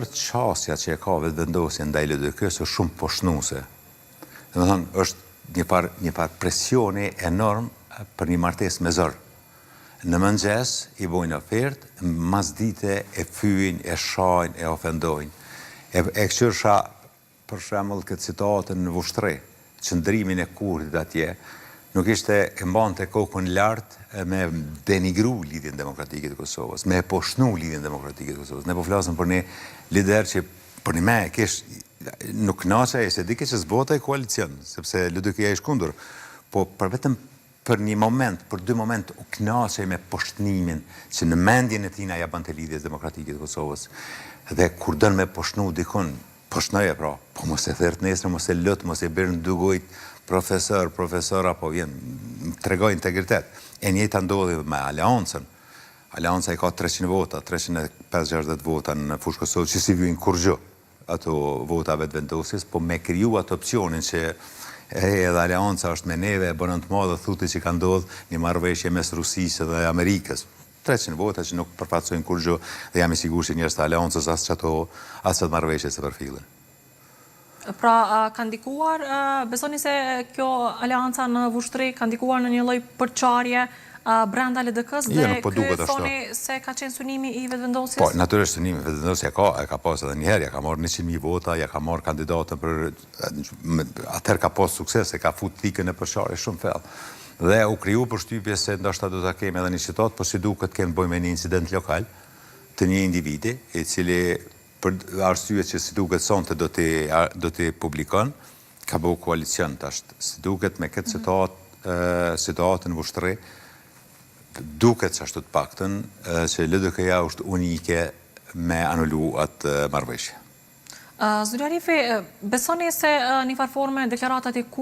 Qasja që e ka vetëvendosja ndaj LDK-s është shumë poshtnuese. Domethënë është një par presioni enorm për një martesë me zor. Në mëngjes i bojnë ofertë, masdite e fyjnë, e shajnë, e ofendojnë. E këshyrsha për shembull këtë citatën në Vushtri, qëndrimin e Kurtit atje, nuk ishte e mbante kokën lart me denigru lidhjen demokratike të Kosovës, me e poshtnu lidhjen demokratike të Kosovës. Ne po flasim për një lider që për një me nuk knaqej se di që zbota e koalicion, sepse LDK-ja ishte kundër, po për vetëm për një moment, për 2 moment u knaqej me poshtnimin që në mendjen e tina ja bante lidhjes demokratike të Kosovës. Dhe kur dën me poshtnu dikun, poshtnoje pra, po mos e thert nesër, mos e lët, mos e bërë në dugojt profesor, apo vjen, tregoj integritet. E njëjta ndodhi me Aleancën. Aleanca i ka 300 vota, 350 vota në fushë Kosovë, që si vjojnë kur gjë ato vota vetëvendosjes, po me kriju atë opcionin që edhe Aleanca është me neve, e bënën të madhe, thuti që ka ndodhë një marrëveshje mes Rusisë dhe Amerikës. 300 vota që nuk përfaqësojnë kur gjë, dhe jam i sigurt që njerëz të Aleancës as atë marrëveshje se përfillen. Pra, ka ndikuar, besoni se kjo Aleanca në Vushtri ka ndikuar në një lloj përçarje brenda LDK-s dhe ky thoni se ka qenë synimi i vetëvendosjes? Po, natyrisht synimi i vetëvendosjes e ka pas edhe një herë, ja ka marrë 100.000 vota, ja ka marrë kandidatën për atëherë ka pas sukses, e ka fut thikën e përçarjes shumë thellë. Dhe u kriju përshtypje se ndoshta do ta kemi edhe një citat, por si duket kemi bëjmë me një incident lokal të një individi, i cili për arsye që si duket sonte do t'i publikon, ka bëu koalicion tash. Si duket me këtë situatën në Vushtri, duket që ashtu të paktën që LDK-ja është unike me anulu atë marrëveshje. Zoti Arifi, besoni se në një farë forme deklaratat e Kurtit